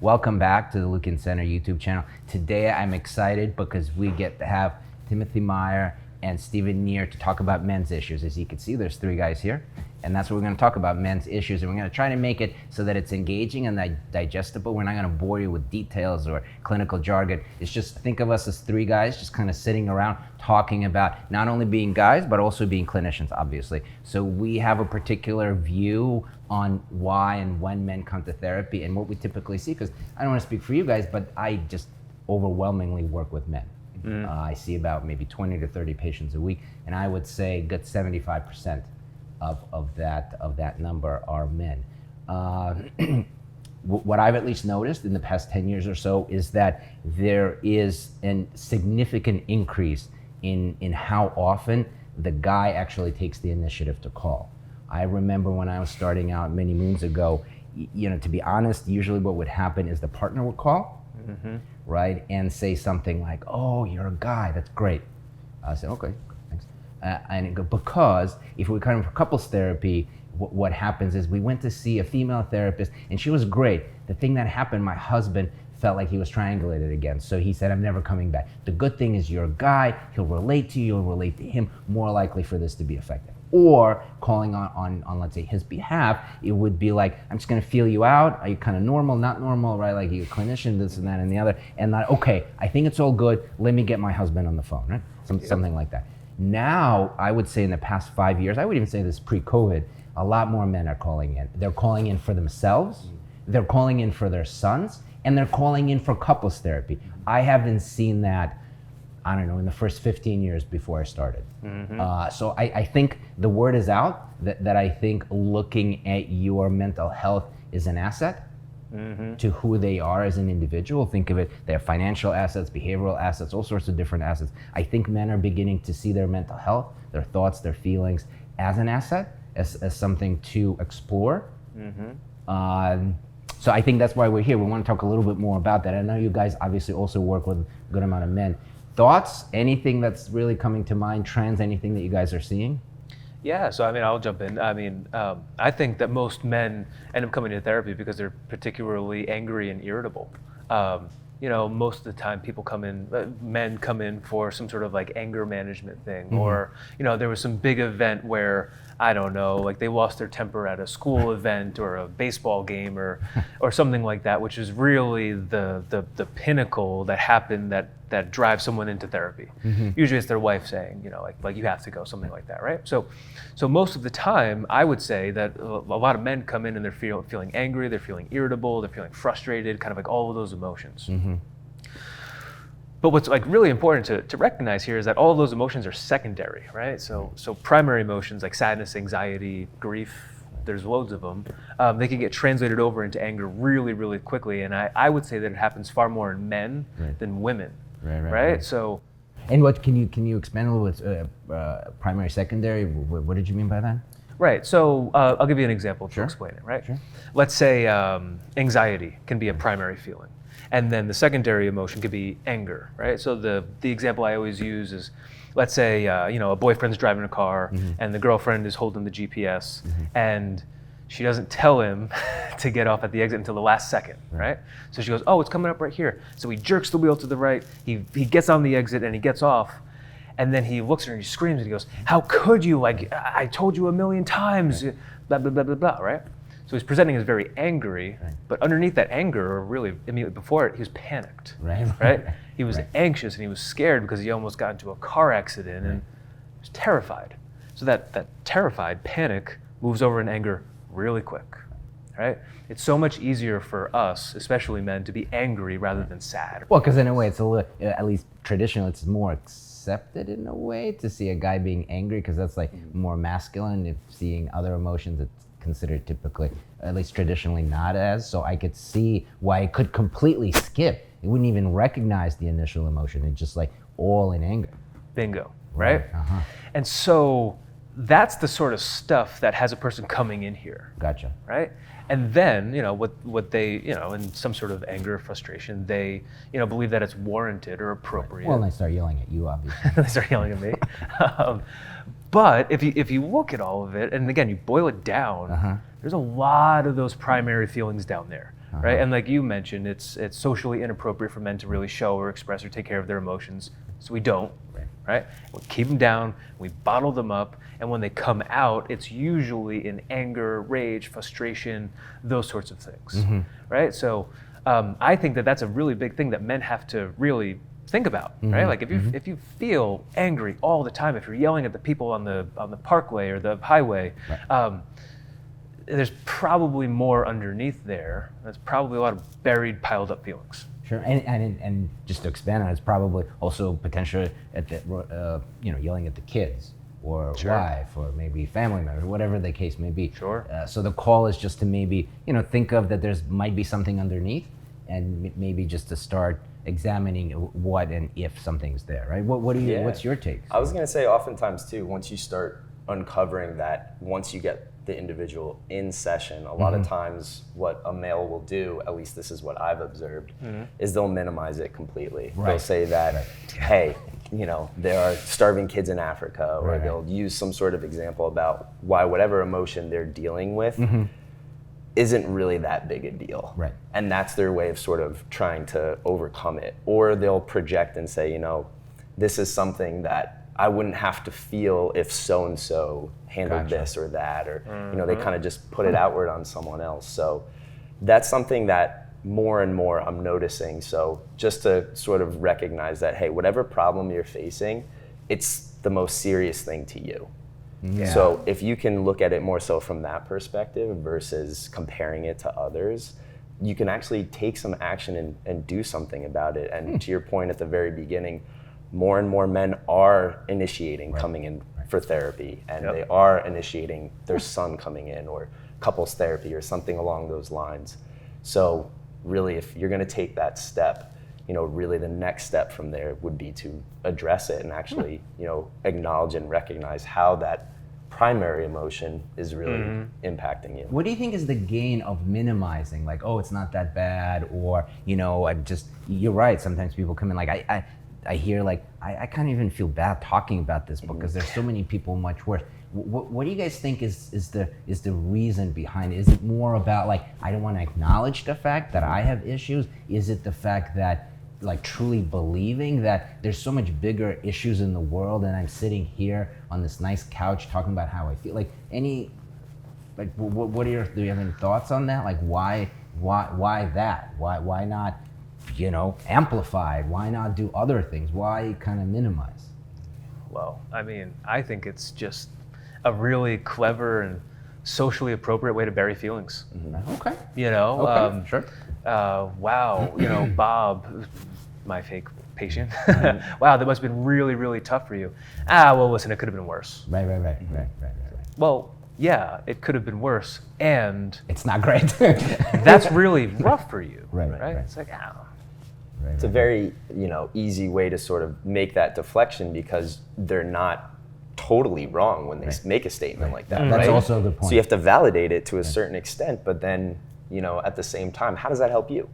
Welcome back to the Lukin Center YouTube channel. Today I'm excited because we get to have Timothy Meyer and Stephan Neer to talk about men's issues. As you can see, there's three guys here, and that's what we're going to talk about, men's issues, and we're going to try to make it so that it's engaging and digestible. We're not going to bore you with details or clinical jargon. It's just, think of us as three guys just kind of sitting around talking about not only being guys, but also being clinicians, obviously. So we have a particular view on why and when men come to therapy and what we typically see, because I don't want to speak for you guys, but I just overwhelmingly work with men. I see about maybe 20 to 30 patients a week, and I would say a good 75% of that number are men. What I've at least noticed in the past 10 years or so is that there is a significant increase in how often the guy actually takes the initiative to call. I remember when I was starting out many moons ago, to be honest, usually what would happen is the partner would call, right, and say something like, "Oh, you're a guy, that's great." I said, "Okay, thanks." Because if we come for couples therapy, what happens is we went to see a female therapist, and she was great. The thing that happened, my husband felt like he was triangulated again, so he said, "I'm never coming back." The good thing is you're a guy, he'll relate to you, you'll relate to him, more likely for this to be effective. Or calling on let's say his behalf, it would be like, "I'm just gonna feel you out. Are you kind of normal, not normal, right? Like you're a clinician, this and that and the other." And like, "Okay, I think it's all good. Let me get my husband on the phone," right? Something like that. Now, I would say in the past 5 years, I would even say this pre-COVID, a lot more men are calling in. They're calling in for themselves, they're calling in for their sons, and they're calling in for couples therapy. I haven't seen that, I don't know, in the first 15 years before I started. So I think the word is out that I think looking at your mental health is an asset to who they are as an individual. Think of it, they have financial assets, behavioral assets, all sorts of different assets. I think men are beginning to see their mental health, their thoughts, their feelings as an asset, as something to explore. So I think that's why we're here. We want to talk a little bit more about that. I know you guys obviously also work with a good amount of men. Thoughts? Anything that's really coming to mind? Trends? Anything that you guys are seeing? Yeah, so I mean, I'll jump in. I think that most men end up coming to therapy because they're particularly angry and irritable. Most of the time men come in for some sort of like anger management thing, or, there was some big event where, I don't know, like they lost their temper at a school event or a baseball game or something like that, which is really the pinnacle that happened that drives someone into therapy. Usually it's their wife saying, like you have to go, something like that, right? So most of the time, I would say that a lot of men come in and they're feeling angry, they're feeling irritable, they're feeling frustrated, kind of like all of those emotions. But what's like really important to recognize here is that all of those emotions are secondary, right? So primary emotions like sadness, anxiety, grief, there's loads of them. They can get translated over into anger really, really quickly. And I would say that it happens far more in men than women, right? So, and what can you expand a little bit? Primary, secondary. What did you mean by that? Right. So I'll give you an example to explain it. Right. Sure. Let's say anxiety can be a primary feeling. And then the secondary emotion could be anger, right? So the example I always use is, let's say, a boyfriend's driving a car and the girlfriend is holding the GPS and she doesn't tell him to get off at the exit until the last second, right? So she goes, "Oh, it's coming up right here." So he jerks the wheel to the right, he gets on the exit and he gets off. And then he looks at her and he screams and he goes, "How could you? Like, I told you a million times, blah, blah, blah, blah, blah," right? So he's presenting as very angry, but underneath that anger, or really immediately before it, he was panicked, right? He was anxious and he was scared because he almost got into a car accident and was terrified. So that terrified panic moves over in anger really quick, right? It's so much easier for us, especially men, to be angry rather than sad. Well, because in a way, it's a little, at least traditionally, it's more accepted in a way to see a guy being angry, because that's like more masculine. If seeing other emotions, it's considered typically, at least traditionally, not as. So I could see why it could completely skip. It wouldn't even recognize the initial emotion. It's just like all in anger. Bingo, right? And so that's the sort of stuff that has a person coming in here. Gotcha. Right? And then, what they, in some sort of anger, frustration, they, believe that it's warranted or appropriate. Well, and they start yelling at you, obviously. They start yelling at me. But if you look at all of it, and again, you boil it down, there's a lot of those primary feelings down there. right? And like you mentioned, it's socially inappropriate for men to really show or express or take care of their emotions, so we don't, right? We keep them down, we bottle them up, and when they come out, it's usually in anger, rage, frustration, those sorts of things, right? So I think that that's a really big thing that men have to really think about, right? Like if you feel angry all the time, if you're yelling at the people on the parkway or the highway, there's probably more underneath there. There's probably a lot of buried, piled up feelings. Sure, and just to expand on it, it's probably also potentially at the yelling at the kids or wife or maybe family member, whatever the case may be. Sure. So the call is just to maybe think of that there's might be something underneath, and maybe just to start examining what and if something's there, right? What's your take? I was gonna say, oftentimes too, once you start uncovering that, once you get the individual in session, a lot of times what a male will do, at least this is what I've observed, is they'll minimize it completely. They'll say that, hey, there are starving kids in Africa, or they'll use some sort of example about why whatever emotion they're dealing with isn't really that big a deal. Right. And that's their way of sort of trying to overcome it. Or they'll project and say, this is something that I wouldn't have to feel if so-and-so handled this or that, or they kind of just put it outward on someone else. So that's something that more and more I'm noticing. So just to sort of recognize that, hey, whatever problem you're facing, it's the most serious thing to you. Yeah. So if you can look at it more so from that perspective versus comparing it to others, you can actually take some action and do something about it. And to your point at the very beginning, more and more men are initiating coming in for therapy, and they are initiating their son coming in, or couples therapy or something along those lines. So really, if you're gonna take that step, really the next step from there would be to address it and actually, acknowledge and recognize how that primary emotion is really impacting you. What do you think is the gain of minimizing, like, oh, it's not that bad, or you're right, sometimes people come in like, I hear like, I can't even feel bad talking about this because there's so many people much worse. What do you guys think is the reason behind it? Is it more about like, I don't want to acknowledge the fact that I have issues? Is it the fact that like truly believing that there's so much bigger issues in the world, and I'm sitting here on this nice couch talking about how I feel? Like do you have any thoughts on that? Like why that? Why not amplified? Why not do other things? Why kind of minimize? Well, I think it's just a really clever and socially appropriate way to bury feelings. Okay. Okay, Sure. Wow, Bob, my fake patient. Wow, that must have been really, really tough for you. Well, listen, it could have been worse. Right. Well, yeah, it could have been worse, and it's not great. that's really rough for you. Right? It's like, It's a very, easy way to sort of make that deflection, because they're not totally wrong when they make a statement like that. That's right? also a good point. So you have to validate it to a certain extent, but then, at the same time, how does that help you?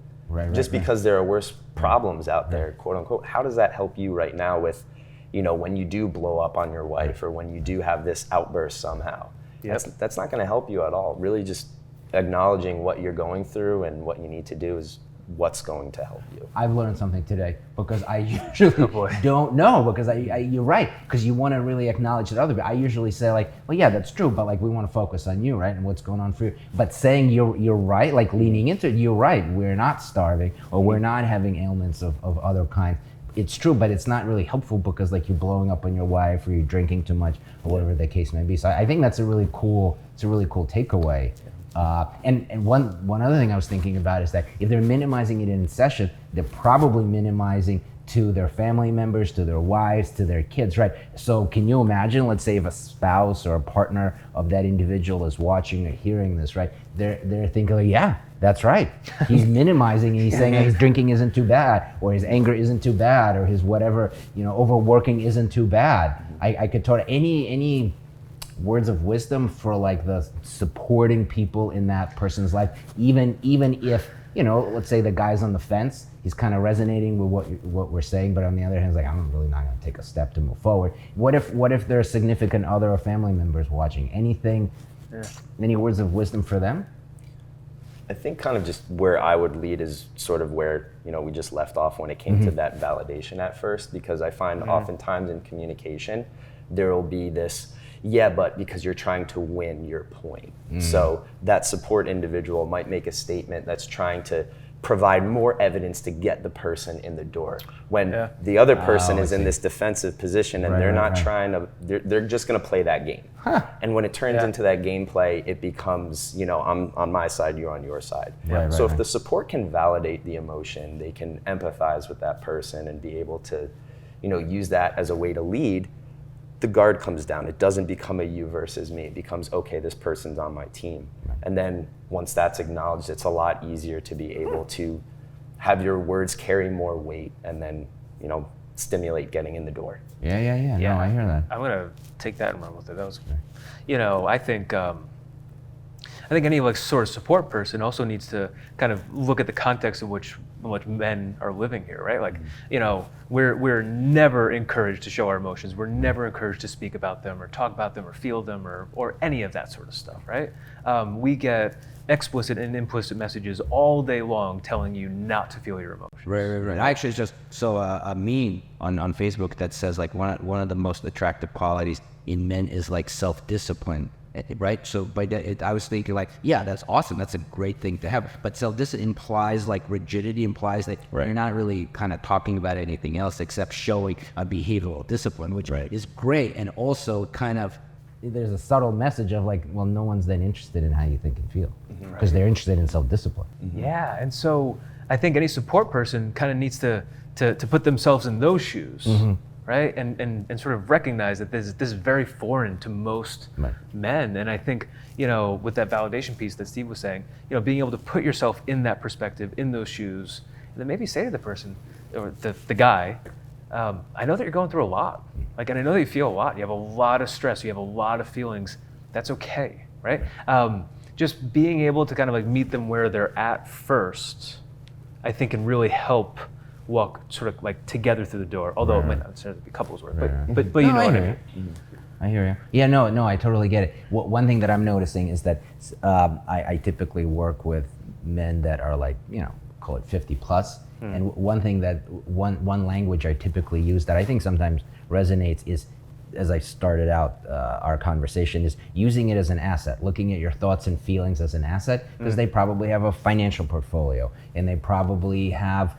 Just because there are worse problems out there, quote unquote, how does that help you right now with, when you do blow up on your wife, or when you do have this outburst somehow? That's not going to help you at all. Really, just acknowledging what you're going through and what you need to do is what's going to help you. I've learned something today, because I usually don't know, because you're right, because you want to really acknowledge the other, but I usually say like, well, yeah, that's true, but like we want to focus on you, right, and what's going on for you. But saying you're right, like leaning into it, you're right, we're not starving, or we're not having ailments of other kinds. It's true, but it's not really helpful, because like you're blowing up on your wife, or you're drinking too much, or whatever the case may be. So I think that's a really cool takeaway. And one other thing I was thinking about is that if they're minimizing it in session, they're probably minimizing to their family members, to their wives, to their kids, right? So can you imagine, let's say if a spouse or a partner of that individual is watching or hearing this, right? They're thinking, like, yeah, that's right. He's minimizing, and he's saying that his drinking isn't too bad, or his anger isn't too bad, or his whatever, overworking isn't too bad. I could tell any words of wisdom for like the supporting people in that person's life, even if, let's say the guy's on the fence, he's kind of resonating with what we're saying, but on the other hand, it's like, I'm really not going to take a step to move forward. What if there's a significant other or family members watching? Any words of wisdom for them? I think kind of just where I would lead is sort of where, we just left off when it came to that validation at first, because I find oftentimes in communication, there will be this, but because you're trying to win your point. So that support individual might make a statement that's trying to provide more evidence to get the person in the door, when the other person is in this defensive position and they're not trying to, they're just going to play that game. And when it turns into that gameplay, it becomes, I'm on my side, you're on your side. So if the support can validate the emotion, they can empathize with that person and be able to, use that as a way to lead, the guard comes down. It doesn't become a you versus me. It becomes, okay, this person's on my team. And then once that's acknowledged, it's a lot easier to be able to have your words carry more weight and then, stimulate getting in the door. Yeah. No, I hear that. I'm gonna take that and run with it. That was, I think any sort of support person also needs to kind of look at the context in which men are living here, right? We're never encouraged to show our emotions. We're never encouraged to speak about them or talk about them or feel them or any of that sort of stuff, right? We get explicit and implicit messages all day long telling you not to feel your emotions. Right. I actually just saw a meme on Facebook that says one of the most attractive qualities in men is self-discipline. Right, so by that, I was thinking that's awesome. That's a great thing to have. But self-discipline implies rigidity, implies that you're not really kind of talking about anything else except showing a behavioral discipline, which is great. And also kind of, there's a subtle message of no one's then interested in how you think and feel, because they're interested in self-discipline. Yeah, and so I think any support person kind of needs to put themselves in those shoes. Right, and sort of recognize that this is very foreign to most men, and I think with that validation piece that Steve was saying, being able to put yourself in that perspective, in those shoes, and then maybe say to the person or the guy, I know that you're going through a lot, and I know that you feel a lot. You have a lot of stress. You have a lot of feelings. That's okay, right? Just being able to kind of meet them where they're at first, I think can really help walk sort of together through the door, although it might not necessarily be couples work, but you know what I mean. I hear you. Yeah, no, I totally get it. One thing that I'm noticing is that I typically work with men that are call it 50 plus, and one thing that one language I typically use that I think sometimes resonates is, as I started out our conversation, is using it as an asset, looking at your thoughts and feelings as an asset, because they probably have a financial portfolio and they probably have,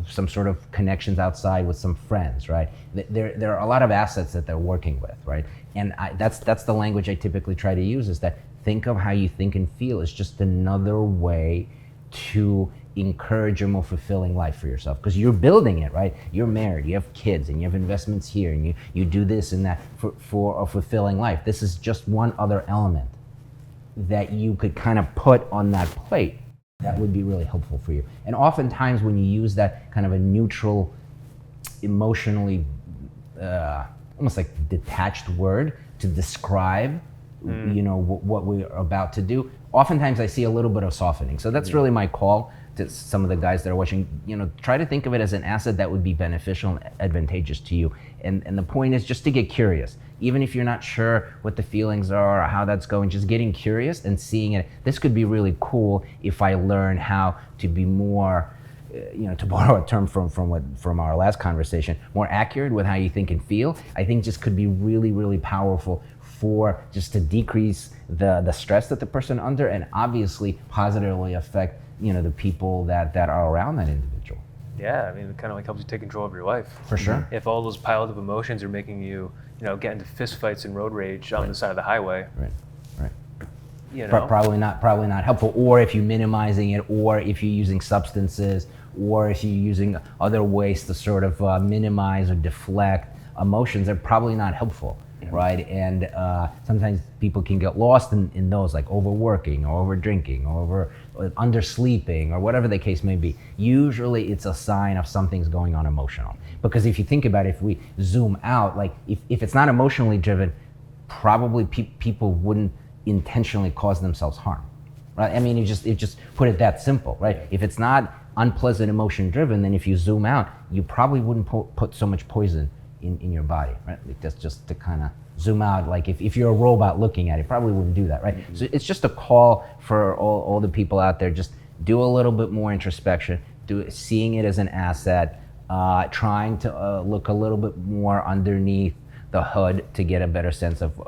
some sort of connections outside with some friends, right? There are a lot of assets that they're working with, right? And that's the language I typically try to use, is that think of how you think and feel is just another way to encourage a more fulfilling life for yourself, because you're building it, right? You're married, you have kids, and you have investments here, and you do this and that for a fulfilling life. This is just one other element that you could kind of put on that plate that would be really helpful for you. And oftentimes when you use that kind of a neutral, emotionally almost detached word to describe what we're about to do, oftentimes I see a little bit of softening. So that's really my call to some of the guys that are watching. Try to think of it as an asset that would be beneficial and advantageous to you. And the point is just to get curious. Even if you're not sure what the feelings are or how that's going, just getting curious and seeing it. This could be really cool if I learn how to be more, to borrow a term from our last conversation, more accurate with how you think and feel. I think just could be really, really powerful for just to decrease the stress that the person under, and obviously positively affect the people that are around that individual. Yeah, I mean, it kind of helps you take control of your life. For sure. If all those piled up emotions are making you, get into fist fights and road rage on the side of the highway. Right. Probably not helpful. Or if you're minimizing it, or if you're using substances, or if you're using other ways to sort of minimize or deflect emotions, they're probably not helpful. Right, and sometimes people can get lost in those, like overworking or over drinking or over undersleeping or whatever the case may be. Usually it's a sign of something's going on emotional. Because if you think about it, if we zoom out, if it's not emotionally driven, probably people wouldn't intentionally cause themselves harm. Right? I mean, you just put it that simple, right? If it's not unpleasant emotion driven, then if you zoom out, you probably wouldn't put so much poison in your body, right? That's just to kind of zoom out. Like if you're a robot looking at it, probably wouldn't do that, right? So it's just a call for all the people out there. Just do a little bit more introspection, seeing it as an asset, trying to look a little bit more underneath the hood to get a better sense of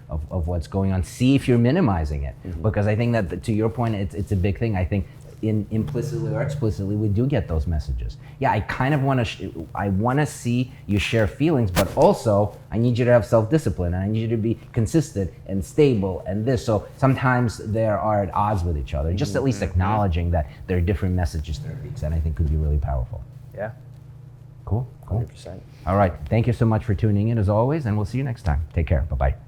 of what's going on. See if you're minimizing it, because I think that to your point, it's a big thing. I think implicitly or explicitly, we do get those messages. Yeah, I kind of want to. I want to see you share feelings, but also I need you to have self-discipline, and I need you to be consistent and stable, and this. So sometimes they are at odds with each other. Just at least acknowledging that there are different messages there, and I think could be really powerful. Yeah. Cool. 100%. All right. Thank you so much for tuning in as always, and we'll see you next time. Take care. Bye-bye.